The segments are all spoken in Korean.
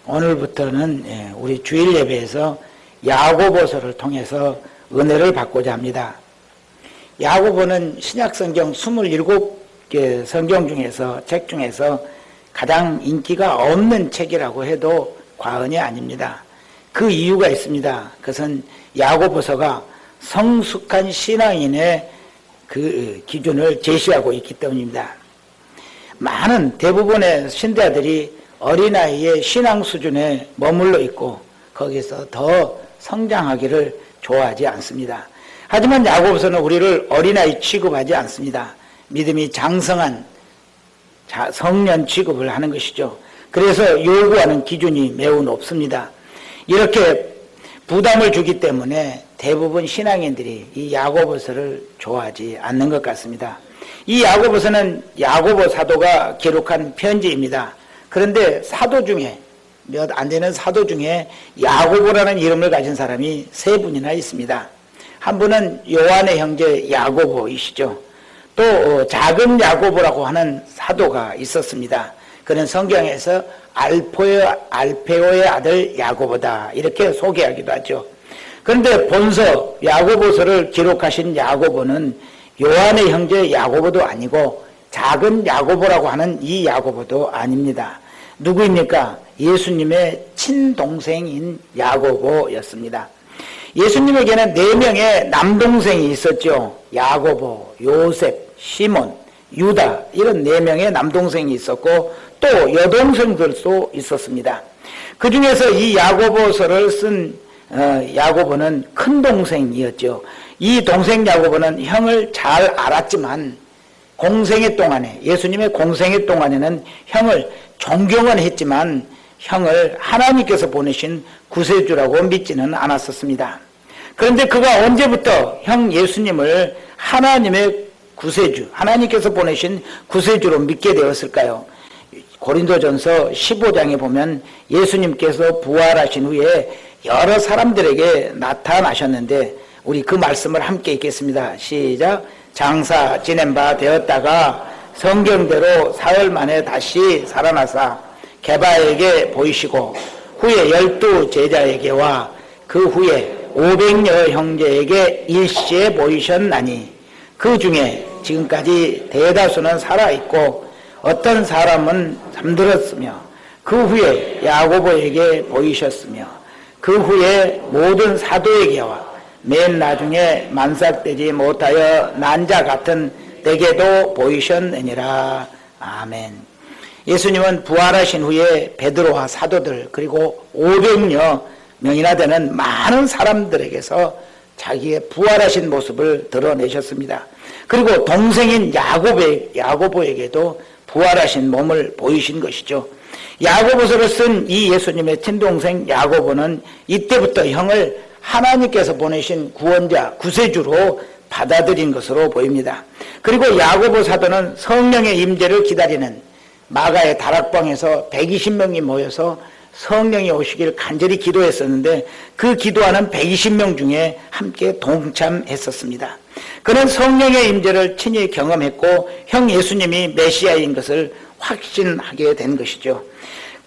오늘부터는 우리 주일 예배에서 야고보서를 통해서 은혜를 받고자 합니다. 야고보는 신약성경 27개 성경 중에서 책 중에서 가장 인기가 없는 책이라고 해도 과언이 아닙니다. 그 이유가 있습니다. 그것은 야고보서가 성숙한 신앙인의 그 기준을 제시하고 있기 때문입니다. 많은 대부분의 신자들이 어린아이의 신앙 수준에 머물러 있고 거기서 더 성장하기를 좋아하지 않습니다. 하지만 야고보서는 우리를 어린아이 취급하지 않습니다. 믿음이 장성한 성년 취급을 하는 것이죠. 그래서 요구하는 기준이 매우 높습니다. 이렇게 부담을 주기 때문에 대부분 신앙인들이 이 야고보서를 좋아하지 않는 것 같습니다. 이 야고보서는 야고보 사도가 기록한 편지입니다. 그런데 사도 중에 몇 안 되는 사도 중에 야고보라는 이름을 가진 사람이 세 분이나 있습니다. 한 분은 요한의 형제 야고보이시죠. 또 작은 야고보라고 하는 사도가 있었습니다. 그는 성경에서 알페오의 아들 야고보다 이렇게 소개하기도 하죠. 그런데 본서 야고보서를 기록하신 야고보는 요한의 형제 야고보도 아니고 작은 야고보라고 하는 이 야고보도 아닙니다. 누구입니까? 예수님의 친동생인 야고보였습니다. 예수님에게는 4명의 남동생이 있었죠. 야고보, 요셉, 시몬, 유다 이런 4명의 남동생이 있었고 또 여동생들도 있었습니다. 그 중에서 이 야고보서를 쓴 야고보는 큰 동생이었죠. 이 동생 야고보는 형을 잘 알았지만 공생애 동안에 예수님의 공생애 동안에는 형을 존경은 했지만 형을 하나님께서 보내신 구세주라고 믿지는 않았었습니다. 그런데 그가 언제부터 형 예수님을 하나님의 구세주, 하나님께서 보내신 구세주로 믿게 되었을까요? 고린도전서 15장에 보면 예수님께서 부활하신 후에 여러 사람들에게 나타나셨는데 우리 그 말씀을 함께 읽겠습니다. 시작. 장사 지낸 바 되었다가 성경대로 사흘 만에 다시 살아나사 게바에게 보이시고 후에 12 제자에게와 그 후에 500여 형제에게 일시에 보이셨나니 그 중에 지금까지 대다수는 살아있고 어떤 사람은 잠들었으며 그 후에 야고보에게 보이셨으며 그 후에 모든 사도에게와 맨 나중에 만삭되지 못하여 난 자 같은 내게도 보이셨느니라. 아멘. 예수님은 부활하신 후에 베드로와 사도들 그리고 500여 명이나 되는 많은 사람들에게서 자기의 부활하신 모습을 드러내셨습니다. 그리고 동생인 야고보에게도 부활하신 몸을 보이신 것이죠. 야고보서를 쓴 이 예수님의 친동생 야고보는 이때부터 형을 하나님께서 보내신 구원자, 구세주로 받아들인 것으로 보입니다. 그리고 야고보 사도는 성령의 임재를 기다리는 마가의 다락방에서 120명이 모여서 성령이 오시길 간절히 기도했었는데 그 기도하는 120명 중에 함께 동참했었습니다. 그는 성령의 임재를 친히 경험했고 형 예수님이 메시아인 것을 확신하게 된 것이죠.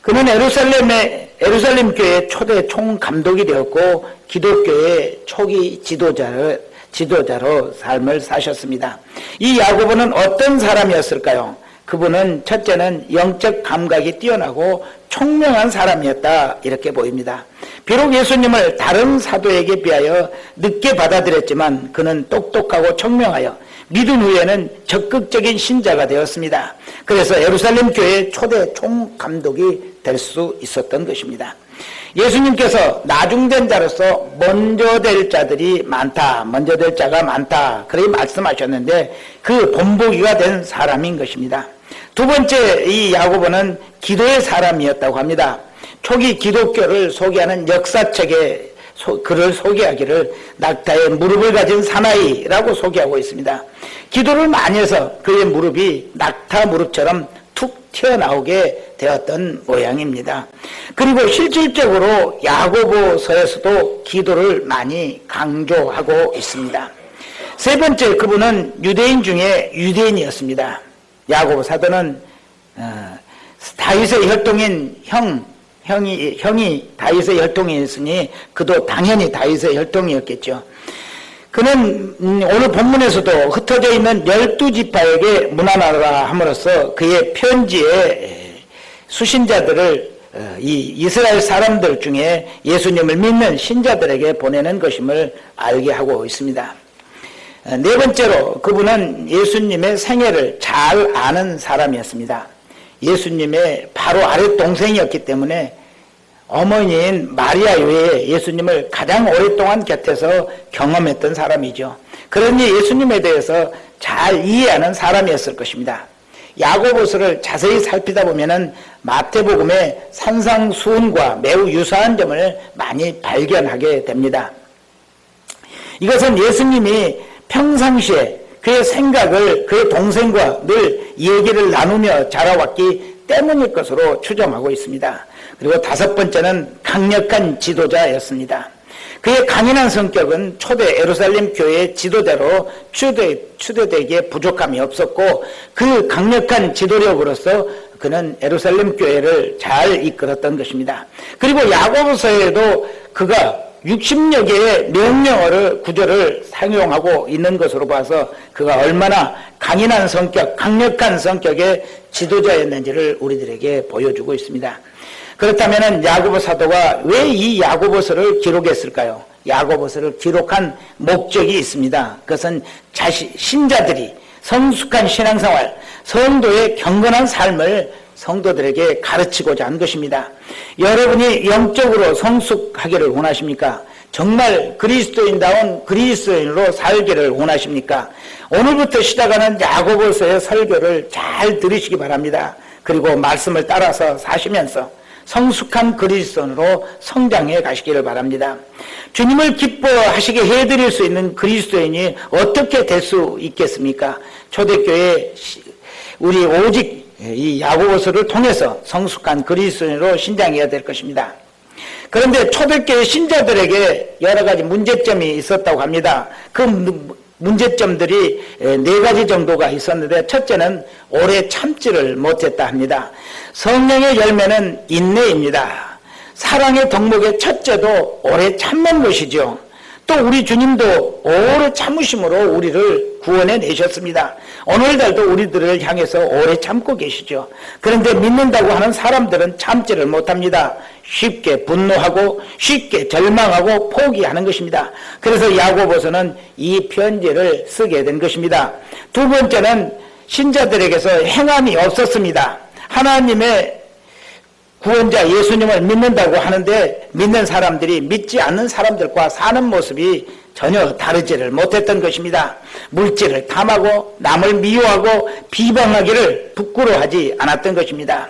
그는 예루살렘 교회의 초대 총감독이 되었고 기독교의 초기 지도자로 삶을 사셨습니다. 이 야고보는 어떤 사람이었을까요? 그분은 첫째는 영적 감각이 뛰어나고 총명한 사람이었다 이렇게 보입니다. 비록 예수님을 다른 사도에게 비하여 늦게 받아들였지만 그는 똑똑하고 총명하여 믿은 후에는 적극적인 신자가 되었습니다. 그래서 예루살렘 교회의 초대 총감독이 될 수 있었던 것입니다. 예수님께서 나중된 자로서 먼저 될 자들이 많다, 먼저 될 자가 많다 그렇게 말씀하셨는데 그 본보기가 된 사람인 것입니다. 두 번째, 이 야고보는 기도의 사람이었다고 합니다. 초기 기독교를 소개하는 역사책에 그를 소개하기를 낙타의 무릎을 가진 사나이라고 소개하고 있습니다. 기도를 많이 해서 그의 무릎이 낙타 무릎처럼 툭 튀어나오게 되었던 모양입니다. 그리고 실질적으로 야고보서에서도 기도를 많이 강조하고 있습니다. 세 번째, 그분은 유대인 중에 유대인이었습니다. 야고보 사도는 다윗의 혈통인 형 형이 다윗의 혈통이었으니 그도 당연히 다윗의 혈통이었겠죠. 그는 오늘 본문에서도 흩어져 있는 12지파에게 문안하라 함으로써 그의 편지에 수신자들을 이 이스라엘 사람들 중에 예수님을 믿는 신자들에게 보내는 것임을 알게 하고 있습니다. 네 번째로 그분은 예수님의 생애를 잘 아는 사람이었습니다. 예수님의 바로 아랫 동생이었기 때문에 어머니인 마리아 외에 예수님을 가장 오랫동안 곁에서 경험했던 사람이죠. 그러니 예수님에 대해서 잘 이해하는 사람이었을 것입니다. 야고보서를 자세히 살피다 보면은 마태복음의 산상수훈과 매우 유사한 점을 많이 발견하게 됩니다. 이것은 예수님이 평상시에 그의 생각을 그의 동생과 늘 얘기를 나누며 자라왔기 때문일 것으로 추정하고 있습니다. 그리고 다섯 번째는 강력한 지도자였습니다. 그의 강인한 성격은 초대 예루살렘 교회의 지도자로 추대되기에 부족함이 없었고 그 강력한 지도력으로서 그는 예루살렘 교회를 잘 이끌었던 것입니다. 그리고 야고보서에도 그가 60여 개의 명령어를 구절을 사용하고 있는 것으로 봐서 그가 얼마나 강인한 성격, 강력한 성격의 지도자였는지를 우리들에게 보여주고 있습니다. 그렇다면 야고보 사도가 왜 이 야고보서를 기록했을까요? 야고보서를 기록한 목적이 있습니다. 그것은 신자들이 성숙한 신앙생활, 성도의 경건한 삶을 성도들에게 가르치고자 한 것입니다. 여러분이 영적으로 성숙하기를 원하십니까? 정말 그리스도인다운 그리스도인으로 살기를 원하십니까? 오늘부터 시작하는 야고보서의 설교를 잘 들으시기 바랍니다. 그리고 말씀을 따라서 사시면서 성숙한 그리스도인으로 성장해 가시기를 바랍니다. 주님을 기뻐하시게 해드릴 수 있는 그리스도인이 어떻게 될 수 있겠습니까? 초대교회 우리 오직 이 야고보서를 통해서 성숙한 그리스도인으로 신장해야 될 것입니다. 그런데 초대교회 신자들에게 여러 가지 문제점이 있었다고 합니다. 그 문제점들이 네 가지 정도가 있었는데 첫째는 오래 참지를 못했다 합니다. 성령의 열매는 인내입니다. 사랑의 덕목의 첫째도 오래 참는 것이죠. 또 우리 주님도 오래 참으심으로 우리를 구원해 내셨습니다. 오늘날도 우리들을 향해서 오래 참고 계시죠. 그런데 믿는다고 하는 사람들은 참지를 못합니다. 쉽게 분노하고 쉽게 절망하고 포기하는 것입니다. 그래서 야고보서는 이 편지를 쓰게 된 것입니다. 두 번째는 신자들에게서 행함이 없었습니다. 하나님의 구원자 예수님을 믿는다고 하는데 믿는 사람들이 믿지 않는 사람들과 사는 모습이 전혀 다르지를 못했던 것입니다. 물질을 탐하고 남을 미워하고 비방하기를 부끄러워하지 않았던 것입니다.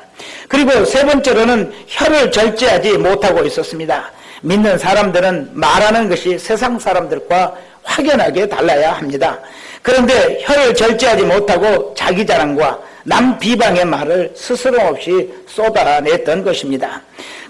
그리고 세 번째로는 혀를 절제하지 못하고 있었습니다. 믿는 사람들은 말하는 것이 세상 사람들과 확연하게 달라야 합니다. 그런데 혀를 절제하지 못하고 자기 자랑과 남 비방의 말을 스스럼 없이 쏟아냈던 것입니다.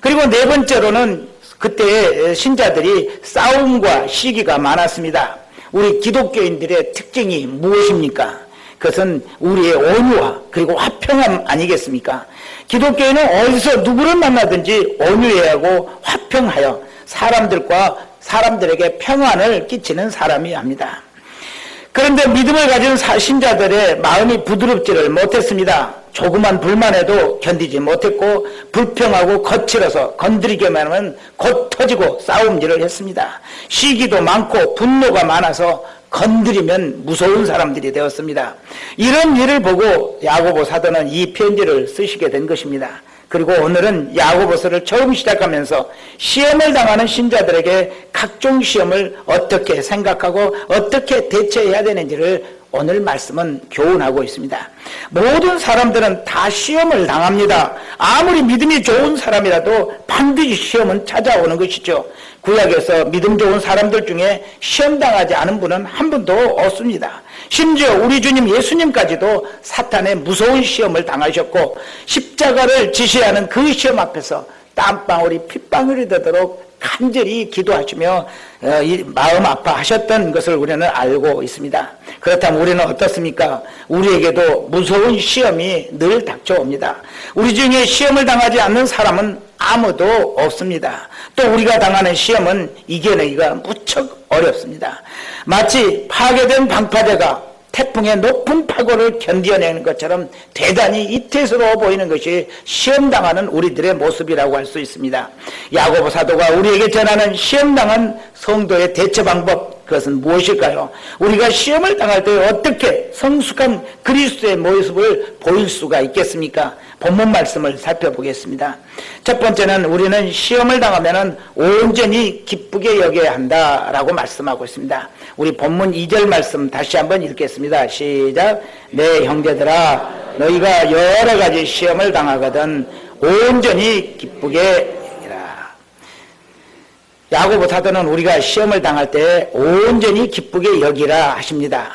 그리고 네 번째로는 그때 신자들이 싸움과 시기가 많았습니다. 우리 기독교인들의 특징이 무엇입니까? 그것은 우리의 온유와 그리고 화평함 아니겠습니까? 기독교인은 어디서 누구를 만나든지 온유해야 하고 화평하여 사람들과 사람들에게 평안을 끼치는 사람이어야 합니다. 그런데 믿음을 가진 신자들의 마음이 부드럽지를 못했습니다. 조그만 불만에도 견디지 못했고 불평하고 거칠어서 건드리기만 하면 곧 터지고 싸움질을 했습니다. 시기도 많고 분노가 많아서 건드리면 무서운 사람들이 되었습니다. 이런 일을 보고 야고보 사도는 이 편지를 쓰시게 된 것입니다. 그리고 오늘은 야고보서를 처음 시작하면서 시험을 당하는 신자들에게 각종 시험을 어떻게 생각하고 어떻게 대처해야 되는지를 오늘 말씀은 교훈하고 있습니다. 모든 사람들은 다 시험을 당합니다. 아무리 믿음이 좋은 사람이라도 반드시 시험은 찾아오는 것이죠. 구약에서 믿음 좋은 사람들 중에 시험당하지 않은 분은 한 분도 없습니다. 심지어 우리 주님 예수님까지도 사탄의 무서운 시험을 당하셨고 십자가를 지시하는 그 시험 앞에서 땀방울이 핏방울이 되도록 간절히 기도하시며 마음 아파하셨던 것을 우리는 알고 있습니다. 그렇다면 우리는 어떻습니까? 우리에게도 무서운 시험이 늘 닥쳐옵니다. 우리 중에 시험을 당하지 않는 사람은 아무도 없습니다. 또 우리가 당하는 시험은 이겨내기가 무척 어렵습니다. 마치 파괴된 방파제가 태풍의 높은 파고를 견뎌내는 것처럼 대단히 이태스러워 보이는 것이 시험당하는 우리들의 모습이라고 할 수 있습니다. 야고보 사도가 우리에게 전하는 시험당한 성도의 대처 방법, 그것은 무엇일까요? 우리가 시험을 당할 때 어떻게 성숙한 그리스도의 모습을 보일 수가 있겠습니까? 본문 말씀을 살펴보겠습니다. 첫 번째는 우리는 시험을 당하면 온전히 기쁘게 여겨야 한다라고 말씀하고 있습니다. 우리 본문 2절 말씀 다시 한번 읽겠습니다. 시작. 내 형제들아, 너희가 여러 가지 시험을 당하거든 온전히 기쁘게 여기라. 야고보 사도는 우리가 시험을 당할 때 온전히 기쁘게 여기라 하십니다.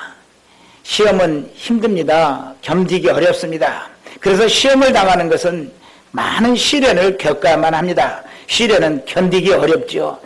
시험은 힘듭니다. 견디기 어렵습니다. 그래서 시험을 당하는 것은 많은 시련을 겪어야만 합니다. 시련은 견디기 어렵죠.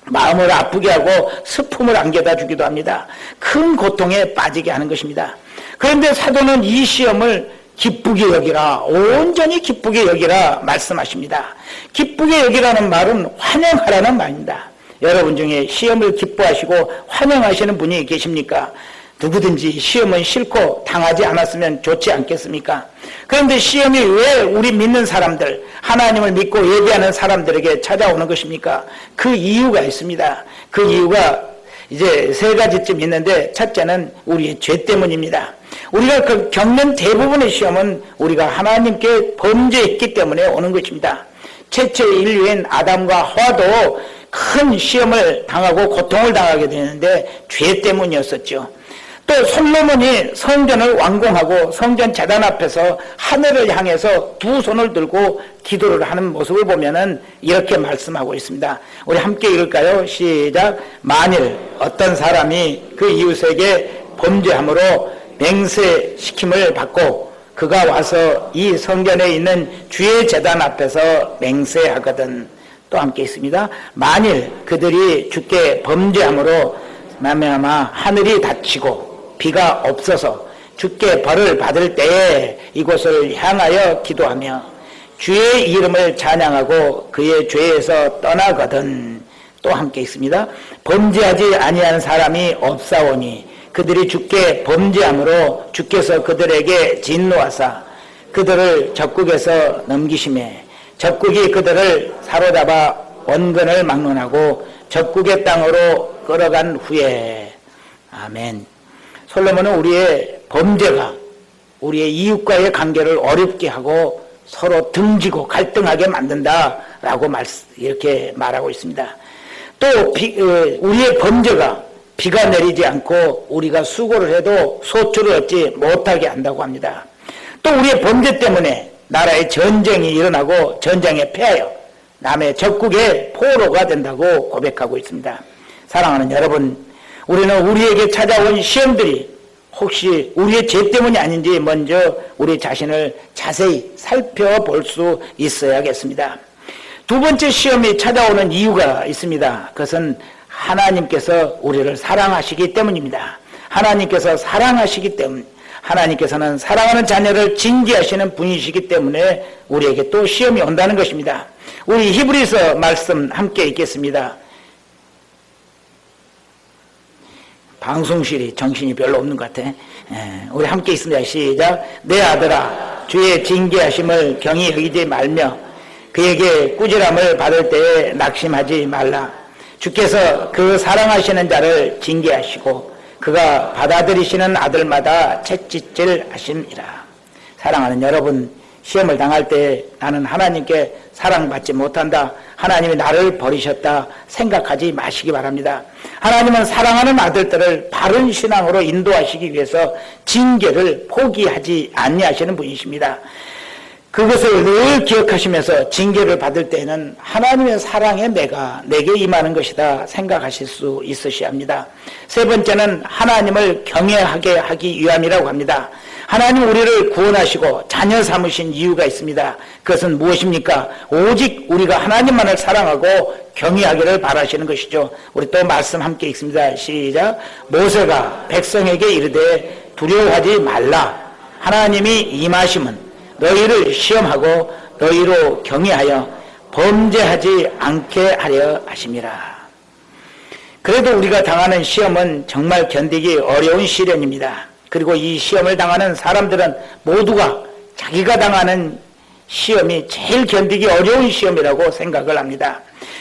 마음을 아프게 하고 슬픔을 안겨다 주기도 합니다. 큰 고통에 빠지게 하는 것입니다. 그런데 사도는 이 시험을 기쁘게 여기라, 온전히 기쁘게 여기라 말씀하십니다. 기쁘게 여기라는 말은 환영하라는 말입니다. 여러분 중에 시험을 기뻐하시고 환영하시는 분이 계십니까? 누구든지 시험은 싫고 당하지 않았으면 좋지 않겠습니까? 그런데 시험이 왜 우리 믿는 사람들, 하나님을 믿고 예배하는 사람들에게 찾아오는 것입니까? 그 이유가 있습니다. 그 이유가 이제 세 가지쯤 있는데, 첫째는 우리의 죄 때문입니다. 우리가 겪는 대부분의 시험은 우리가 하나님께 범죄했기 때문에 오는 것입니다. 최초의 인류인 아담과 하와도 큰 시험을 당하고 고통을 당하게 되는데 죄 때문이었었죠. 또 솔로몬이 성전을 완공하고 성전 제단 앞에서 하늘을 향해서 두 손을 들고 기도를 하는 모습을 보면은 이렇게 말씀하고 있습니다. 우리 함께 읽을까요? 시작. 만일 어떤 사람이 그 이웃에게 범죄함으로 맹세시킴을 받고 그가 와서 이 성전에 있는 주의 제단 앞에서 맹세하거든. 또 함께 있습니다. 만일 그들이 주께 범죄함으로 말미암아 하늘이 닫히고 비가 없어서 주께 벌을 받을 때에 이곳을 향하여 기도하며 주의 이름을 찬양하고 그의 죄에서 떠나거든. 또 함께 있습니다. 범죄하지 아니한 사람이 없사오니 그들이 주께 범죄함으로 주께서 그들에게 진노하사 그들을 적국에서 넘기심에 적국이 그들을 사로잡아 원근을 막론하고 적국의 땅으로 끌어간 후에. 아멘. 솔로몬은 우리의 범죄가 우리의 이웃과의 관계를 어렵게 하고 서로 등지고 갈등하게 만든다라고 이렇게 말하고 있습니다. 또 우리의 범죄가 비가 내리지 않고 우리가 수고를 해도 소출을 얻지 못하게 한다고 합니다. 또 우리의 범죄 때문에 나라의 전쟁이 일어나고 전쟁에 패하여 남의 적국의 포로가 된다고 고백하고 있습니다. 사랑하는 여러분, 우리는 우리에게 찾아온 시험들이 혹시 우리의 죄 때문이 아닌지 먼저 우리 자신을 자세히 살펴볼 수 있어야겠습니다. 두 번째 시험이 찾아오는 이유가 있습니다. 그것은 하나님께서 우리를 사랑하시기 때문입니다. 하나님께서 사랑하시기 때문, 하나님께서는 사랑하는 자녀를 징계하시는 분이시기 때문에 우리에게 또 시험이 온다는 것입니다. 우리 히브리서 말씀 함께 읽겠습니다. 방송실이 정신이 별로 없는 것 같아. 우리 함께 있습니다. 시작. 내 아들아, 주의 징계하심을 경히 여기지 말며 그에게 꾸지람을 받을 때에 낙심하지 말라. 주께서 그 사랑하시는 자를 징계하시고 그가 받아들이시는 아들마다 채찍질 하심이라. 사랑하는 여러분, 시험을 당할 때 나는 하나님께 사랑받지 못한다, 하나님이 나를 버리셨다 생각하지 마시기 바랍니다. 하나님은 사랑하는 아들들을 바른 신앙으로 인도하시기 위해서 징계를 포기하지 아니하시는 분이십니다. 그것을 늘 기억하시면서 징계를 받을 때는 하나님의 사랑의 내게 임하는 것이다 생각하실 수 있으셔야 합니다. 세 번째는 하나님을 경외하게 하기 위함이라고 합니다. 하나님 우리를 구원하시고 자녀 삼으신 이유가 있습니다. 그것은 무엇입니까? 오직 우리가 하나님만을 사랑하고 경외하기를 바라시는 것이죠. 우리 또 말씀 함께 읽습니다. 시작. 모세가 백성에게 이르되 두려워하지 말라. 하나님이 임하심은 너희를 시험하고 너희로 경외하여 범죄하지 않게 하려 하심이라. 그래도 우리가 당하는 시험은 정말 견디기 어려운 시련입니다. 그리고 이 시험을 당하는 사람들은 모두가 자기가 당하는 시험이 제일 견디기 어려운 시험이라고 생각을 합니다.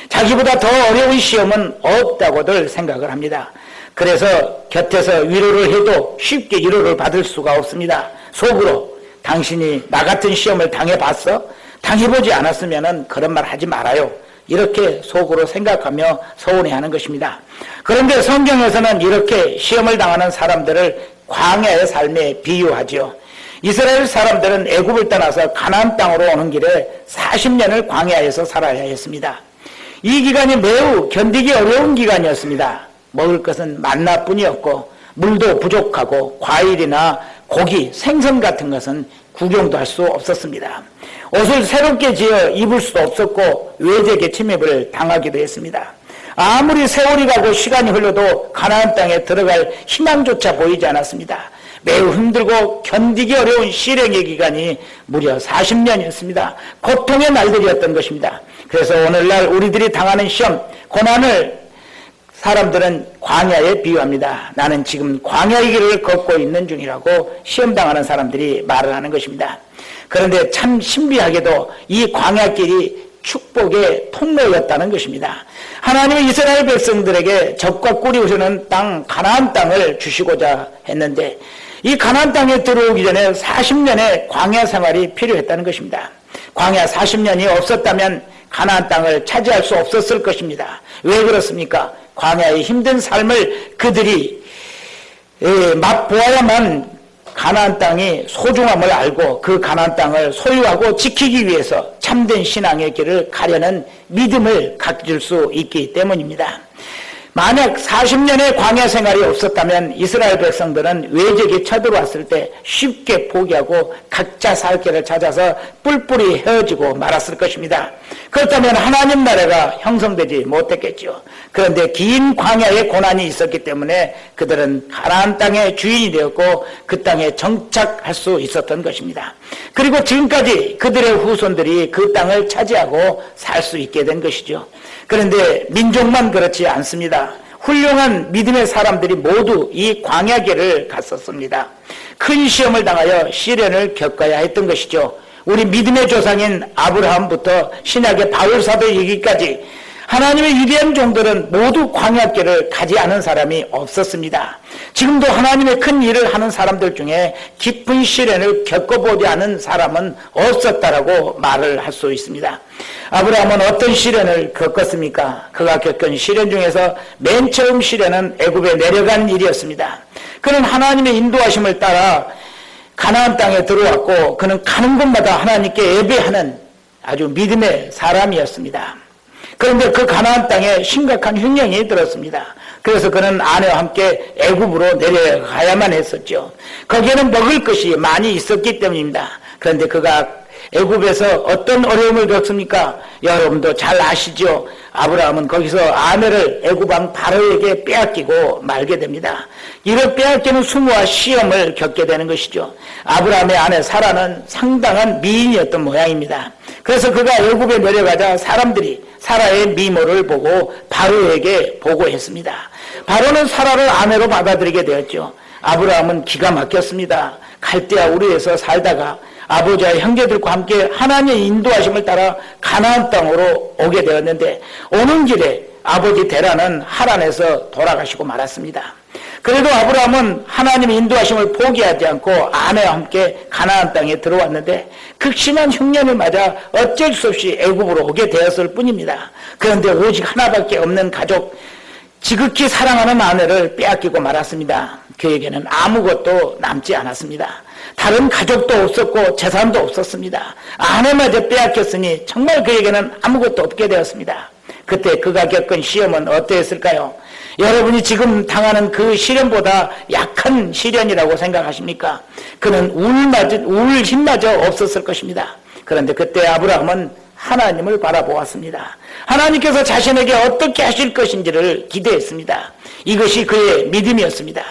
자기보다 더 어려운 시험은 없다고들 생각을 합니다. 그래서 곁에서 위로를 해도 쉽게 위로를 받을 수가 없습니다. 속으로 당신이 나 같은 시험을 당해봤어? 당해보지 않았으면 그런 말 하지 말아요. 이렇게 속으로 생각하며 서운해하는 것입니다. 그런데 성경에서는 이렇게 시험을 당하는 사람들을 광야의 삶에 비유하죠. 이스라엘 사람들은 애굽을 떠나서 가나안 땅으로 오는 길에 40년을 광야에서 살아야 했습니다. 이 기간이 매우 견디기 어려운 기간이었습니다. 먹을 것은 만나뿐이었고 물도 부족하고 과일이나 고기, 생선 같은 것은 구경도 할 수 없었습니다. 옷을 새롭게 지어 입을 수도 없었고 외적의 침입을 당하기도 했습니다. 아무리 세월이 가고 시간이 흘러도 가나안 땅에 들어갈 희망조차 보이지 않았습니다. 매우 힘들고 견디기 어려운 실행의 기간이 무려 40년이었습니다. 고통의 날들이었던 것입니다. 그래서 오늘날 우리들이 당하는 시험, 고난을 사람들은 광야에 비유합니다. 나는 지금 광야의 길을 걷고 있는 중이라고 시험당하는 사람들이 말을 하는 것입니다. 그런데 참 신비하게도 이 광야길이 축복의 통로였다는 것입니다. 하나님은 이스라엘 백성들에게 적과 꿀이 흐르는 땅 가나안 땅을 주시고자 했는데 이 가나안 땅에 들어오기 전에 40년의 광야 생활이 필요했다는 것입니다. 광야 40년이 없었다면 가나안 땅을 차지할 수 없었을 것입니다. 왜 그렇습니까? 광야의 힘든 삶을 그들이 맛보아야만 가나안 땅이 소중함을 알고 그 가나안 땅을 소유하고 지키기 위해서 참된 신앙의 길을 가려는 믿음을 가질 수 있기 때문입니다. 만약 40년의 광야 생활이 없었다면 이스라엘 백성들은 외적이 쳐들어왔을 때 쉽게 포기하고 각자 살 길을 찾아서 뿔뿔이 헤어지고 말았을 것입니다. 그렇다면 하나님 나라가 형성되지 못했겠죠. 그런데 긴 광야의 고난이 있었기 때문에 그들은 가나안 땅의 주인이 되었고 그 땅에 정착할 수 있었던 것입니다. 그리고 지금까지 그들의 후손들이 그 땅을 차지하고 살 수 있게 된 것이죠. 그런데 민족만 그렇지 않습니다. 훌륭한 믿음의 사람들이 모두 이 광야길을 갔었습니다. 큰 시험을 당하여 시련을 겪어야 했던 것이죠. 우리 믿음의 조상인 아브라함부터 신약의 바울 사도 얘기까지 하나님의 위대한 종들은 모두 광야길을 가지 않은 사람이 없었습니다. 지금도 하나님의 큰 일을 하는 사람들 중에 깊은 시련을 겪어보지 않은 사람은 없었다라고 말을 할 수 있습니다. 아브라함은 어떤 시련을 겪었습니까? 그가 겪은 시련 중에서 맨 처음 시련은 애굽에 내려간 일이었습니다. 그는 하나님의 인도하심을 따라 가나안 땅에 들어왔고 그는 가는 곳마다 하나님께 예배하는 아주 믿음의 사람이었습니다. 그런데 그 가나안 땅에 심각한 흉년이 들었습니다. 그래서 그는 아내와 함께 애굽으로 내려가야만 했었죠. 거기에는 먹을 것이 많이 있었기 때문입니다. 그런데 그가 애굽에서 어떤 어려움을 겪습니까? 여러분도 잘 아시죠? 아브라함은 거기서 아내를 애굽 왕 바로에게 빼앗기고 말게 됩니다. 이를 빼앗기는 수모와 시험을 겪게 되는 것이죠. 아브라함의 아내 사라는 상당한 미인이었던 모양입니다. 그래서 그가 애굽에 내려가자 사람들이 사라의 미모를 보고 바로에게 보고했습니다. 바로는 사라를 아내로 받아들이게 되었죠. 아브라함은 기가 막혔습니다. 갈대아 우르에서 살다가 아버지와 형제들과 함께 하나님의 인도하심을 따라 가나안 땅으로 오게 되었는데 오는 길에 아버지 데라는 하란에서 돌아가시고 말았습니다. 그래도 아브라함은 하나님의 인도하심을 포기하지 않고 아내와 함께 가나안 땅에 들어왔는데 극심한 흉년을 맞아 어쩔 수 없이 애굽으로 오게 되었을 뿐입니다. 그런데 오직 하나밖에 없는 가족, 지극히 사랑하는 아내를 빼앗기고 말았습니다. 그에게는 아무것도 남지 않았습니다. 다른 가족도 없었고 재산도 없었습니다. 아내마저 빼앗겼으니 정말 그에게는 아무것도 없게 되었습니다. 그때 그가 겪은 시험은 어떠했을까요? 여러분이 지금 당하는 그 시련보다 약한 시련이라고 생각하십니까? 그는 울 힘마저 없었을 것입니다. 그런데 그때 아브라함은 하나님을 바라보았습니다. 하나님께서 자신에게 어떻게 하실 것인지를 기대했습니다. 이것이 그의 믿음이었습니다.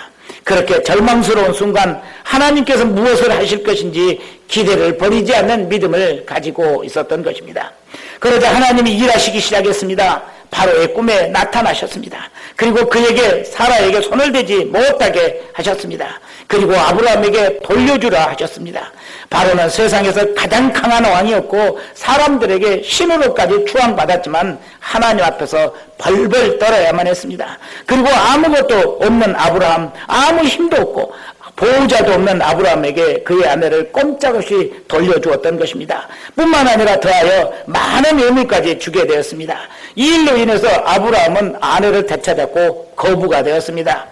그렇게 절망스러운 순간 하나님께서 무엇을 하실 것인지 기대를 버리지 않는 믿음을 가지고 있었던 것입니다. 그러자 하나님이 일하시기 시작했습니다. 바로의 꿈에 나타나셨습니다. 그리고 그에게 사라에게 손을 대지 못하게 하셨습니다. 그리고 아브라함에게 돌려주라 하셨습니다. 바로는 세상에서 가장 강한 왕이었고 사람들에게 신으로까지 추앙받았지만 하나님 앞에서 벌벌 떨어야만 했습니다. 그리고 아무것도 없는 아브라함, 아무 힘도 없고 보호자도 없는 아브라함에게 그의 아내를 꼼짝없이 돌려주었던 것입니다. 뿐만 아니라 더하여 많은 의미까지 주게 되었습니다. 이 일로 인해서 아브라함은 아내를 되찾았고 거부가 되었습니다.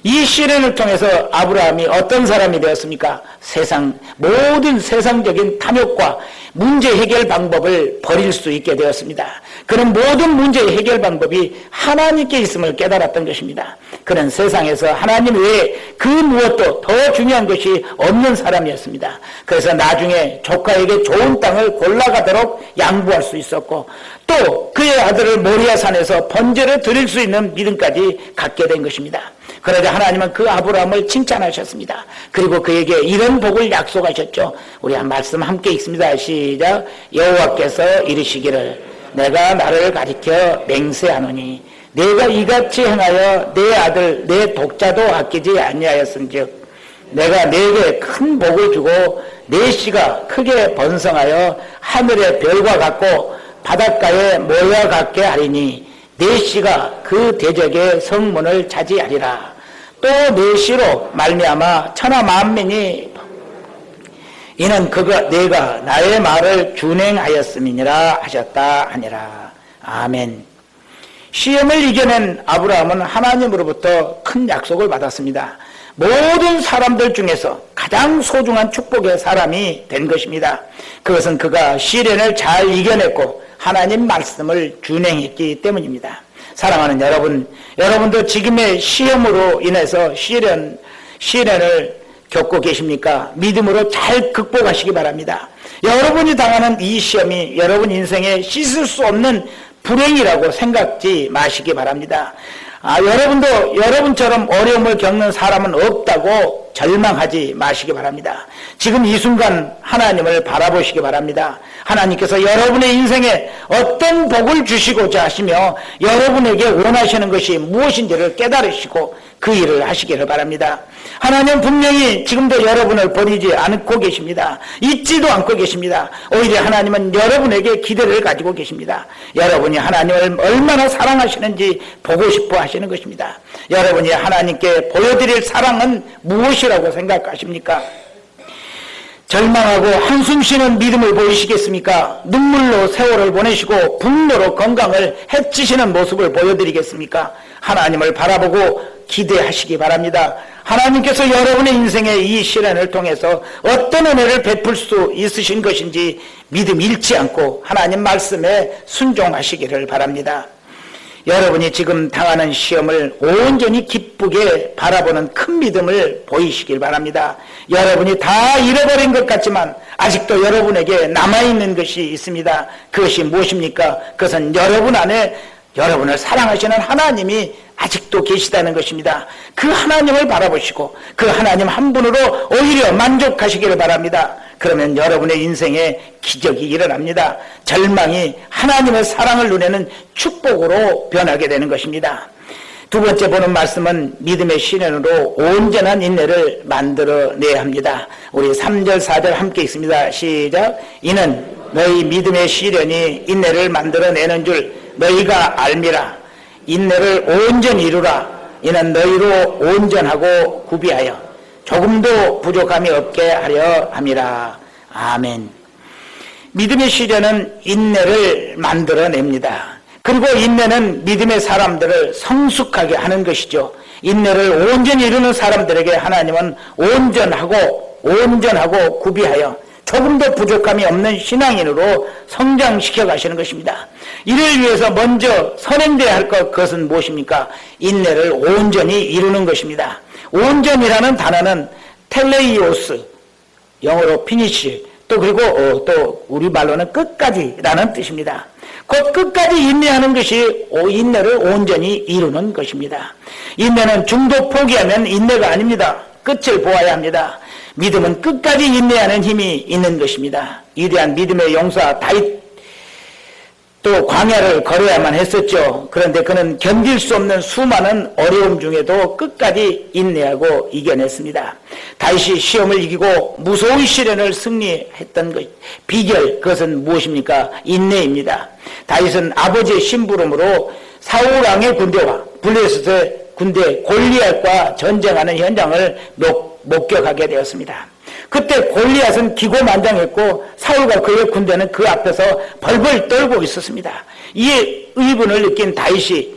이 시련을 통해서 아브라함이 어떤 사람이 되었습니까? 모든 세상적인 탐욕과 문제 해결 방법을 버릴 수 있게 되었습니다. 그는 모든 문제 해결 방법이 하나님께 있음을 깨달았던 것입니다. 그는 세상에서 하나님 외에 그 무엇도 더 중요한 것이 없는 사람이었습니다. 그래서 나중에 조카에게 좋은 땅을 골라가도록 양보할 수 있었고 또 그의 아들을 모리아 산에서 번제를 드릴 수 있는 믿음까지 갖게 된 것입니다. 그러자 하나님은 그 아브라함을 칭찬하셨습니다. 그리고 그에게 이런 복을 약속하셨죠. 우리 한 말씀 함께 읽습니다. 시작. 여호와께서 이르시기를 내가 나를 가리켜 맹세하노니 내가 이같이 행하여 내 아들 내 독자도 아끼지 아니하였은즉 내가 네게 큰 복을 주고 네 씨가 크게 번성하여 하늘의 별과 같고 바닷가의 모래와 같게 하리니 네 씨가 그 대적의 성문을 차지하리라. 또 네 씨로 말미암아 천하 만민이 이는 내가 나의 말을 준행하였음이니라 하셨다 하니라. 아멘. 시험을 이겨낸 아브라함은 하나님으로부터 큰 약속을 받았습니다. 모든 사람들 중에서 가장 소중한 축복의 사람이 된 것입니다. 그것은 그가 시련을 잘 이겨냈고 하나님 말씀을 준행했기 때문입니다. 사랑하는 여러분, 여러분도 지금의 시험으로 인해서 시련을 겪고 계십니까? 믿음으로 잘 극복하시기 바랍니다. 여러분이 당하는 이 시험이 여러분 인생에 씻을 수 없는 불행이라고 생각지 마시기 바랍니다. 여러분도 여러분처럼 어려움을 겪는 사람은 없다고 절망하지 마시기 바랍니다. 지금 이 순간 하나님을 바라보시기 바랍니다. 하나님께서 여러분의 인생에 어떤 복을 주시고자 하시며 여러분에게 원하시는 것이 무엇인지를 깨달으시고 그 일을 하시기를 바랍니다. 하나님 분명히 지금도 여러분을 버리지 않고 계십니다. 잊지도 않고 계십니다. 오히려 하나님은 여러분에게 기대를 가지고 계십니다. 여러분이 하나님을 얼마나 사랑하시는지 보고 싶어 하시는 것입니다. 여러분이 하나님께 보여드릴 사랑은 무엇이라고 생각하십니까? 절망하고 한숨 쉬는 믿음을 보이시겠습니까? 눈물로 세월을 보내시고 분노로 건강을 해치시는 모습을 보여드리겠습니까? 하나님을 바라보고 기대하시기 바랍니다. 하나님께서 여러분의 인생의 이 시련을 통해서 어떤 은혜를 베풀 수 있으신 것인지 믿음 잃지 않고 하나님 말씀에 순종하시기를 바랍니다. 여러분이 지금 당하는 시험을 온전히 기쁘게 바라보는 큰 믿음을 보이시길 바랍니다. 여러분이 다 잃어버린 것 같지만 아직도 여러분에게 남아있는 것이 있습니다. 그것이 무엇입니까? 그것은 여러분 안에 여러분을 사랑하시는 하나님이 아직도 계시다는 것입니다. 그 하나님을 바라보시고 그 하나님 한 분으로 오히려 만족하시기를 바랍니다. 그러면 여러분의 인생에 기적이 일어납니다. 절망이 하나님의 사랑을 누리는 축복으로 변하게 되는 것입니다. 두 번째 보는 말씀은 믿음의 시련으로 온전한 인내를 만들어내야 합니다. 우리 3절 4절 함께 읽습니다. 시작. 이는 너희 믿음의 시련이 인내를 만들어내는 줄 너희가 알미라. 인내를 온전히 이루라. 이는 너희로 온전하고 구비하여 조금도 부족함이 없게 하려 함이라. 아멘. 믿음의 시련은 인내를 만들어냅니다. 그리고 인내는 믿음의 사람들을 성숙하게 하는 것이죠. 인내를 온전히 이루는 사람들에게 하나님은 온전하고 구비하여 조금도 부족함이 없는 신앙인으로 성장시켜 가시는 것입니다. 이를 위해서 먼저 선행돼야 할 그것은 무엇입니까? 인내를 온전히 이루는 것입니다. 온전이라는 단어는 텔레이오스, 영어로 피니시, 그리고 또 우리말로는 끝까지라는 뜻입니다. 곧 끝까지 인내하는 것이 인내를 온전히 이루는 것입니다. 인내는 중도 포기하면 인내가 아닙니다. 끝을 보아야 합니다. 믿음은 끝까지 인내하는 힘이 있는 것입니다. 위대한 믿음의 용사 또 광야를 걸어야만 했었죠. 그런데 그는 견딜 수 없는 수많은 어려움 중에도 끝까지 인내하고 이겨냈습니다. 다윗이 시험을 이기고 무서운 시련을 승리했던 것, 비결, 그것은 무엇입니까? 인내입니다. 다윗은 아버지의 심부름으로 사울 왕의 군대와 블레셋의 군대 골리앗과 전쟁하는 현장을 목격하게 되었습니다. 그때 골리앗은 기고만장했고 사울과 그의 군대는 그 앞에서 벌벌 떨고 있었습니다. 이에 의분을 느낀 다윗이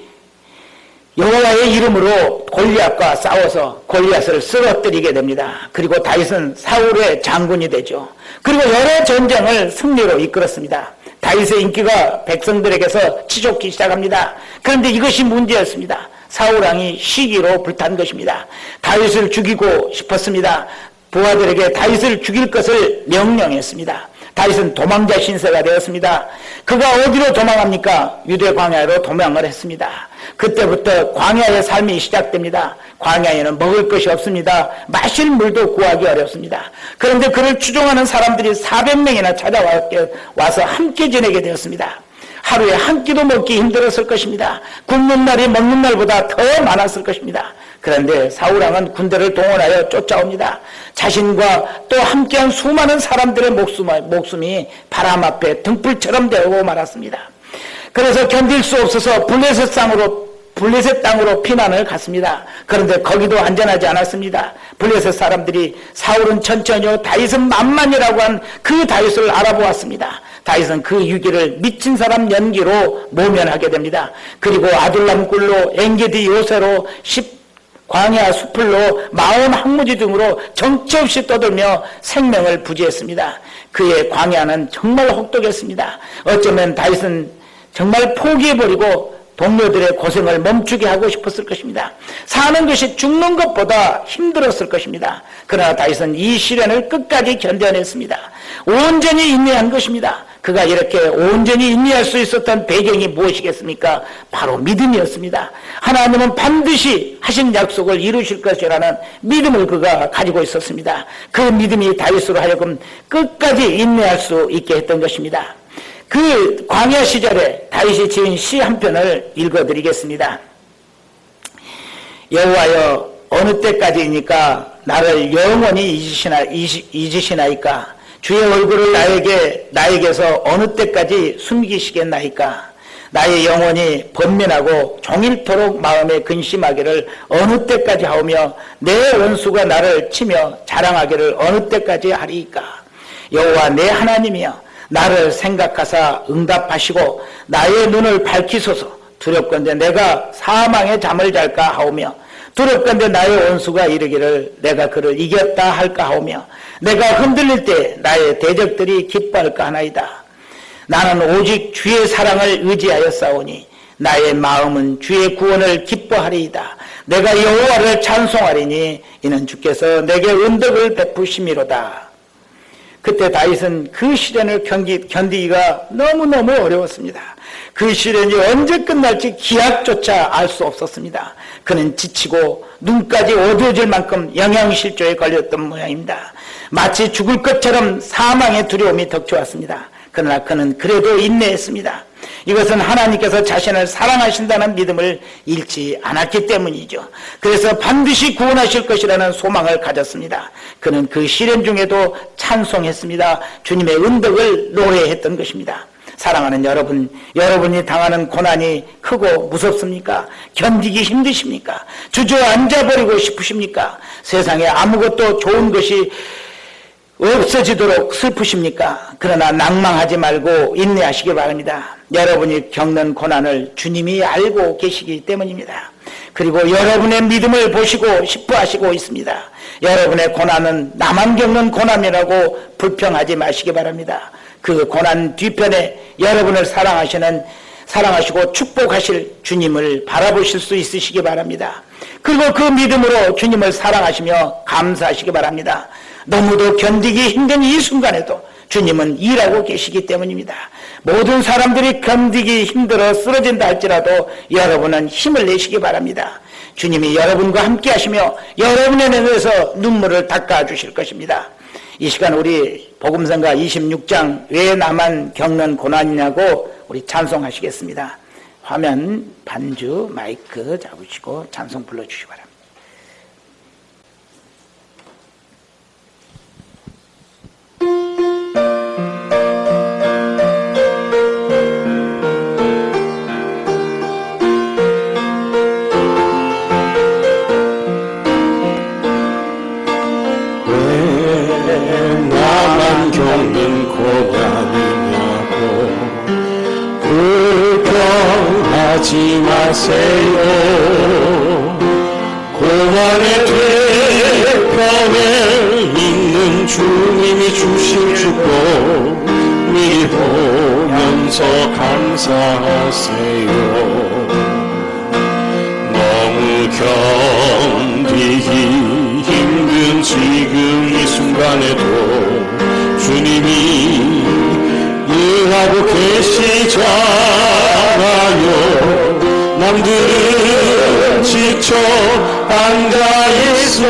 여호와의 이름으로 골리앗과 싸워서 골리앗을 쓰러뜨리게 됩니다. 그리고 다윗은 사울의 장군이 되죠. 그리고 여러 전쟁을 승리로 이끌었습니다. 다윗의 인기가 백성들에게서 치솟기 시작합니다. 그런데 이것이 문제였습니다. 사울왕이 시기로 불탄 것입니다. 다윗을 죽이고 싶었습니다. 부하들에게 다윗을 죽일 것을 명령했습니다. 다윗은 도망자 신세가 되었습니다. 그가 어디로 도망합니까? 유대 광야로 도망을 했습니다. 그때부터 광야의 삶이 시작됩니다. 광야에는 먹을 것이 없습니다. 마실 물도 구하기 어렵습니다. 그런데 그를 추종하는 사람들이 400명이나 찾아와서 함께 지내게 되었습니다. 하루에 한 끼도 먹기 힘들었을 것입니다. 굶는 날이 먹는 날보다 더 많았을 것입니다. 그런데 사울왕은 군대를 동원하여 쫓아옵니다. 자신과 또 함께한 수많은 사람들의 목숨이 바람 앞에 등불처럼 되고 말았습니다. 그래서 견딜 수 없어서 블레셋 땅으로 피난을 갔습니다. 그런데 거기도 안전하지 않았습니다. 블레셋 사람들이 사울은 천천히요 다윗은 만만이라고 한 그 다윗을 알아보았습니다. 다윗은 그 위기를 미친 사람 연기로 모면하게 됩니다. 그리고 아둘람 굴로 엔게디 요새로 광야 수풀로 마온 항무지 등으로 정처 없이 떠돌며 생명을 부지했습니다. 그의 광야는 정말 혹독했습니다. 어쩌면 다윗은 정말 포기해버리고 동료들의 고생을 멈추게 하고 싶었을 것입니다. 사는 것이 죽는 것보다 힘들었을 것입니다. 그러나 다윗은 이 시련을 끝까지 견뎌냈습니다. 온전히 인내한 것입니다. 그가 이렇게 온전히 인내할 수 있었던 배경이 무엇이겠습니까? 바로 믿음이었습니다. 하나님은 반드시 하신 약속을 이루실 것이라는 믿음을 그가 가지고 있었습니다. 그 믿음이 다윗으로 하여금 끝까지 인내할 수 있게 했던 것입니다. 그 광야 시절에 다윗이 지은 시 한 편을 읽어드리겠습니다. 여호와여 어느 때까지이니까 나를 영원히 잊으시나이까? 주의 얼굴을 나에게서 어느 때까지 숨기시겠나이까? 나의 영혼이 번민하고 종일토록 마음에 근심하기를 어느 때까지 하오며 내 원수가 나를 치며 자랑하기를 어느 때까지 하리이까? 여호와 내 하나님이여 나를 생각하사 응답하시고 나의 눈을 밝히소서. 두렵건대 내가 사망의 잠을 잘까 하오며 두렵건대 나의 원수가 이르기를 내가 그를 이겼다 할까 하오며 내가 흔들릴 때 나의 대적들이 기뻐할까 하나이다. 나는 오직 주의 사랑을 의지하여 싸우니 나의 마음은 주의 구원을 기뻐하리이다. 내가 여호와를 찬송하리니 이는 주께서 내게 은덕을 베푸심이로다. 그때 다윗은 그 시련을 견디기가 너무너무 어려웠습니다. 그 시련이 언제 끝날지 기약조차 알 수 없었습니다. 그는 지치고 눈까지 어두워질 만큼 영양실조에 걸렸던 모양입니다. 마치 죽을 것처럼 사망의 두려움이 덮쳐왔습니다. 그러나 그는 그래도 인내했습니다. 이것은 하나님께서 자신을 사랑하신다는 믿음을 잃지 않았기 때문이죠. 그래서 반드시 구원하실 것이라는 소망을 가졌습니다. 그는 그 시련 중에도 찬송했습니다. 주님의 은덕을 노래했던 것입니다. 사랑하는 여러분, 여러분이 당하는 고난이 크고 무섭습니까? 견디기 힘드십니까? 주저앉아버리고 싶으십니까? 세상에 아무것도 좋은 것이 없어지도록 슬프십니까? 그러나 낭망하지 말고 인내하시기 바랍니다. 여러분이 겪는 고난을 주님이 알고 계시기 때문입니다. 그리고 여러분의 믿음을 보시고 싶어 하시고 있습니다. 여러분의 고난은 나만 겪는 고난이라고 불평하지 마시기 바랍니다. 그 고난 뒤편에 여러분을 사랑하시고 축복하실 주님을 바라보실 수 있으시기 바랍니다. 그리고 그 믿음으로 주님을 사랑하시며 감사하시기 바랍니다. 너무도 견디기 힘든 이 순간에도 주님은 일하고 계시기 때문입니다. 모든 사람들이 견디기 힘들어 쓰러진다 할지라도 여러분은 힘을 내시기 바랍니다. 주님이 여러분과 함께 하시며 여러분의 눈에서 눈물을 닦아주실 것입니다. 이 시간 우리 복음성가 26장 왜 나만 겪는 고난이냐고 우리 찬송하시겠습니다. 화면 반주 마이크 잡으시고 찬송 불러주시기 바랍니다. 나만 겪는 고난이냐고 불평하지 마세요. 고난의 뒤편에 있는 주님이 주신 축복 미리 보면서 감사하세요. 너무 견디기 힘든 지금 이 순간에도 주님이 일하고 계시잖아요. 남들은 지쳐 앉아있을지라도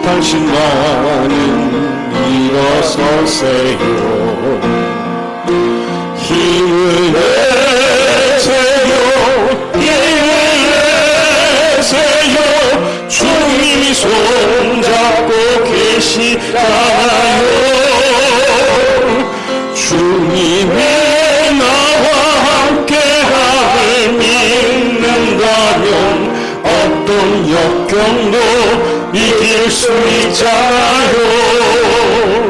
당신만은 일어서세요. 힘을 내세요. 주님이 손잡고 계시잖아요. 주님의 나와 함께함을 믿는다면 어떤 역경도 이길 수 있잖아요.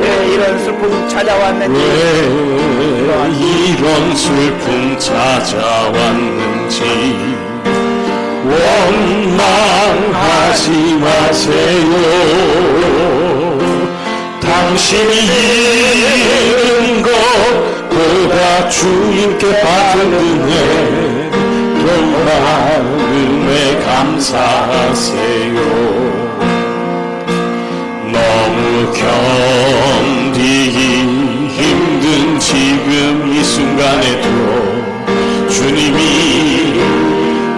왜 이런 슬픔 찾아왔는지, 왜 이런 슬픔 찾아왔는지 원망하지 마세요. 당신이 잃은 것보다 주님께 받은 은혜 온 마음에 감사하세요. 너무 견디기 힘든 지금 이 순간에도 주님이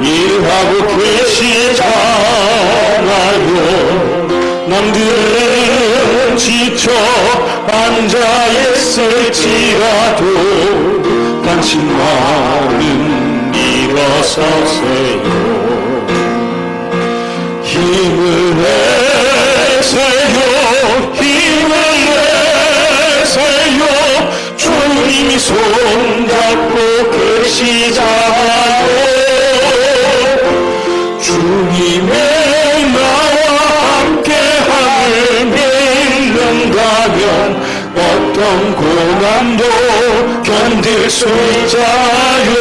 일하고 계시잖아요. 남들은 지쳐 앉아있을지라도 당신만은 일어서세요. 힘을 내세요. 힘을 내세요. 주님이 손잡고 계시잖아요. 주님의 나와 함께함을 믿는다면 어떤 고난도 견딜 수 있잖아요.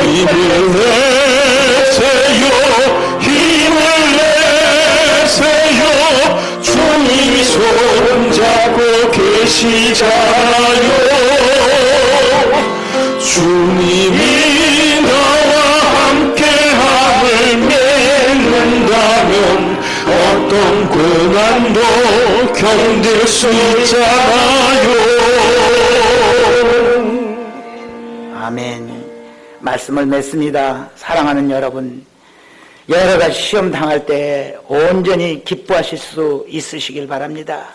힘을 내세요. 힘을 내세요. 주님이 손잡고 계시잖아요. 주님이 어떤 고난도 견딜 수 있잖아요. 아멘. 말씀을 맺습니다. 사랑하는 여러분, 여러 가지 시험 당할 때 온전히 기뻐하실 수 있으시길 바랍니다.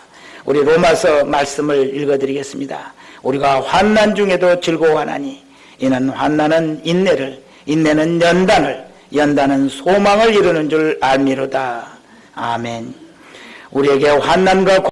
우리 로마서 말씀을 읽어드리겠습니다. 우리가 환난 중에도 즐거워하나니 이는 환난은 인내를, 인내는 연단을, 연단은 소망을 이루는 줄 알미로다. 아멘. 우리에게 환난과